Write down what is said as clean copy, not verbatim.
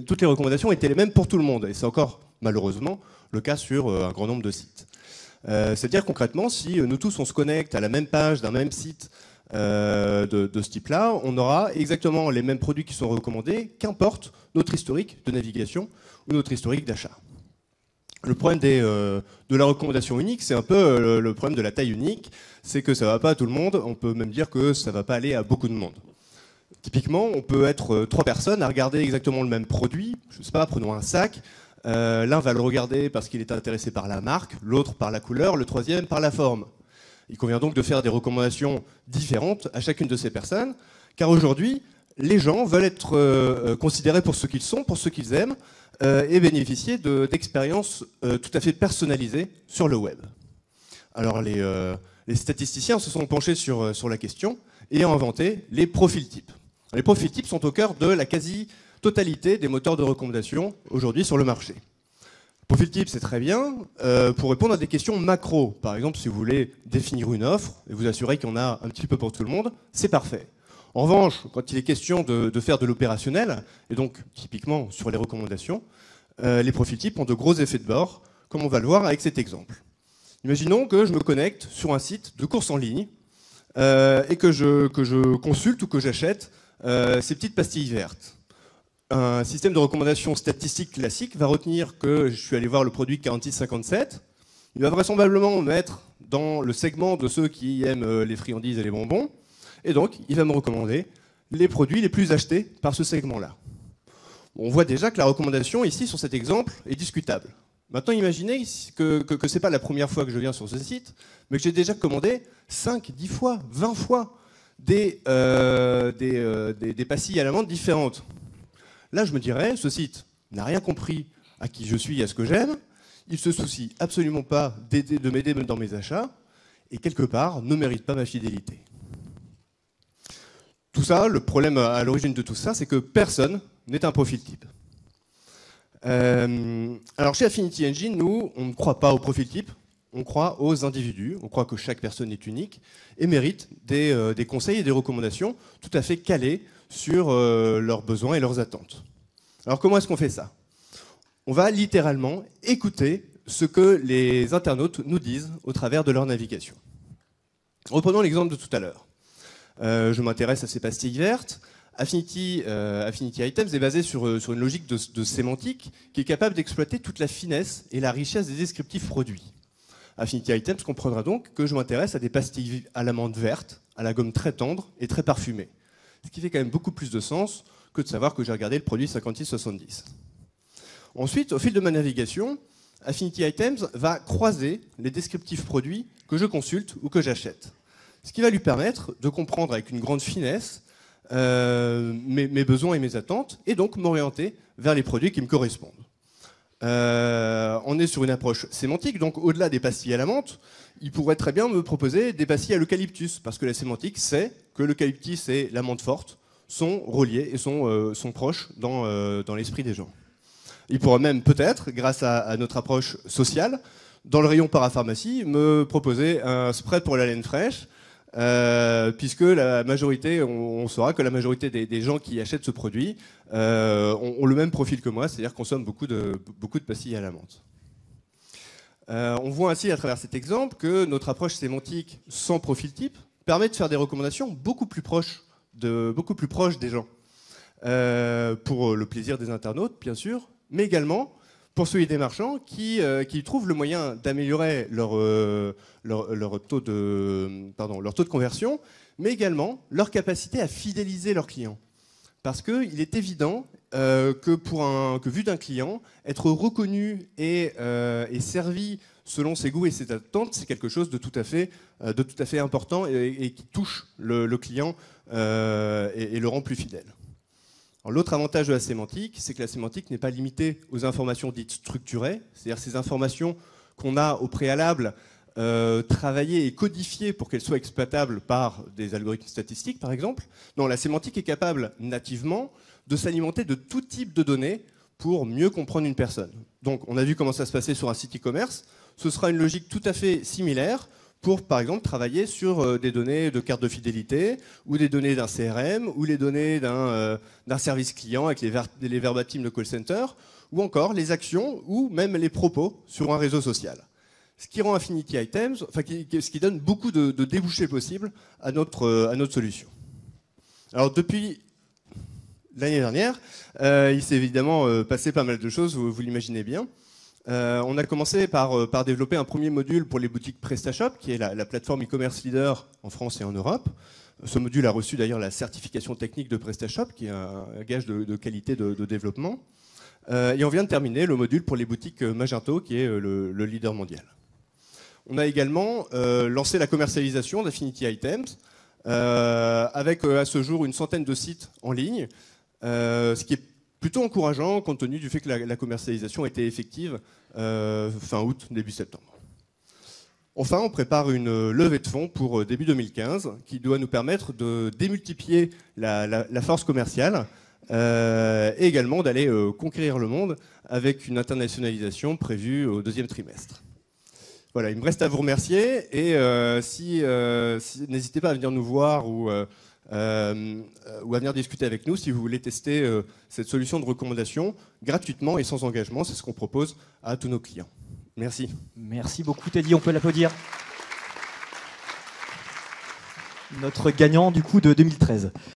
toutes les recommandations étaient les mêmes pour tout le monde. Et c'est encore, malheureusement, le cas sur un grand nombre de sites. C'est-à-dire concrètement, si nous tous on se connecte à la même page d'un même site de ce type-là, on aura exactement les mêmes produits qui sont recommandés, qu'importe notre historique de navigation ou notre historique d'achat. Le problème de la recommandation unique, c'est un peu le problème de la taille unique, c'est que ça ne va pas à tout le monde, on peut même dire que ça ne va pas aller à beaucoup de monde. Typiquement, on peut être 3 personnes à regarder exactement le même produit, je ne sais pas, prenons un sac, l'un va le regarder parce qu'il est intéressé par la marque, l'autre par la couleur, le troisième par la forme. Il convient donc de faire des recommandations différentes à chacune de ces personnes, car aujourd'hui, les gens veulent être considérés pour ce qu'ils sont, pour ce qu'ils aiment, et bénéficier d'expériences tout à fait personnalisées sur le web. Alors les statisticiens se sont penchés sur la question et ont inventé les profils types. Les profils types sont au cœur de la quasi-totalité des moteurs de recommandation aujourd'hui sur le marché. Profil type, c'est très bien pour répondre à des questions macro. Par exemple, si vous voulez définir une offre et vous assurer qu'il y en a un petit peu pour tout le monde, c'est parfait. En revanche, quand il est question de faire de l'opérationnel, et donc typiquement sur les recommandations, les profils types ont de gros effets de bord, comme on va le voir avec cet exemple. Imaginons que je me connecte sur un site de course en ligne et que je consulte ou que j'achète ces petites pastilles vertes. Un système de recommandation statistique classique va retenir que je suis allé voir le produit 4657. Il va vraisemblablement me mettre dans le segment de ceux qui aiment les friandises et les bonbons. Et donc, il va me recommander les produits les plus achetés par ce segment-là. On voit déjà que la recommandation, ici, sur cet exemple, est discutable. Maintenant, imaginez que ce n'est pas la première fois que je viens sur ce site, mais que j'ai déjà commandé 5, 10 fois, 20 fois des pastilles à la menthe différentes. Là, je me dirais, ce site n'a rien compris à qui je suis et à ce que j'aime, il ne se soucie absolument pas de m'aider dans mes achats, et quelque part, ne mérite pas ma fidélité. Tout ça, le problème à l'origine de tout ça, c'est que personne n'est un profil type. Alors chez Affinity Engine, nous, on ne croit pas au profil type, on croit aux individus, on croit que chaque personne est unique et mérite des conseils et des recommandations tout à fait calés sur leurs besoins et leurs attentes. Alors comment est-ce qu'on fait ça? On va littéralement écouter ce que les internautes nous disent au travers de leur navigation. Reprenons l'exemple de tout à l'heure. Je m'intéresse à ces pastilles vertes. Affinity Items est basé sur une logique de sémantique qui est capable d'exploiter toute la finesse et la richesse des descriptifs produits. Affinity Items comprendra donc que je m'intéresse à des pastilles à la menthe verte, à la gomme très tendre et très parfumée. Ce qui fait quand même beaucoup plus de sens que de savoir que j'ai regardé le produit 5670. Ensuite, au fil de ma navigation, Affinity Items va croiser les descriptifs produits que je consulte ou que j'achète. Ce qui va lui permettre de comprendre avec une grande finesse mes besoins et mes attentes, et donc m'orienter vers les produits qui me correspondent. On est sur une approche sémantique, donc au-delà des pastilles à la menthe, il pourrait très bien me proposer des pastilles à l'eucalyptus, parce que la sémantique sait que l'eucalyptus et la menthe forte sont reliés et sont proches dans l'esprit des gens. Il pourrait même peut-être, grâce à notre approche sociale, dans le rayon parapharmacie, me proposer un spray pour la laine fraîche, puisque la majorité, on saura que la majorité des gens qui achètent ce produit ont le même profil que moi, c'est-à-dire consomment beaucoup de pastilles à la menthe. On voit ainsi à travers cet exemple que notre approche sémantique sans profil type permet de faire des recommandations beaucoup plus proches des gens, pour le plaisir des internautes, bien sûr, mais également pour celui des marchands qui trouvent le moyen d'améliorer leur taux de conversion, mais également leur capacité à fidéliser leurs clients. Parce qu'il est évident que vu d'un client, être reconnu et servi selon ses goûts et ses attentes, c'est quelque chose de tout à fait important et qui touche le client et le rend plus fidèle. L'autre avantage de la sémantique, c'est que la sémantique n'est pas limitée aux informations dites structurées, c'est-à-dire ces informations qu'on a au préalable travaillées et codifiées pour qu'elles soient exploitables par des algorithmes statistiques, par exemple. Non, la sémantique est capable nativement de s'alimenter de tout type de données pour mieux comprendre une personne. Donc, on a vu comment ça se passait sur un site e-commerce. Ce sera une logique tout à fait similaire pour, par exemple, travailler sur des données de carte de fidélité, ou des données d'un CRM, ou les données d'un service client avec les verbatims de call center, ou encore les actions, ou même les propos sur un réseau social. Ce qui rend Affinity Items, ce qui donne beaucoup de débouchés possibles à notre solution. Alors, depuis l'année dernière, il s'est évidemment passé pas mal de choses, vous l'imaginez bien. On a commencé par développer un premier module pour les boutiques PrestaShop, qui est la plateforme e-commerce leader en France et en Europe. Ce module a reçu d'ailleurs la certification technique de PrestaShop, qui est un gage de qualité de développement. Et on vient de terminer le module pour les boutiques Magento, qui est le leader mondial. On a également lancé la commercialisation d'Affinity Items, avec à ce jour une centaine de sites en ligne, ce qui est plutôt encourageant compte tenu du fait que la commercialisation était effective fin août, début septembre. Enfin, on prépare une levée de fonds pour début 2015 qui doit nous permettre de démultiplier la force commerciale et également d'aller conquérir le monde avec une internationalisation prévue au deuxième trimestre. Voilà, il me reste à vous remercier et n'hésitez pas à venir nous voir ou à venir discuter avec nous si vous voulez tester cette solution de recommandation gratuitement et sans engagement. C'est ce qu'on propose à tous nos clients. Merci. Merci beaucoup Teddy, on peut l'applaudir. Notre gagnant du coup de 2013.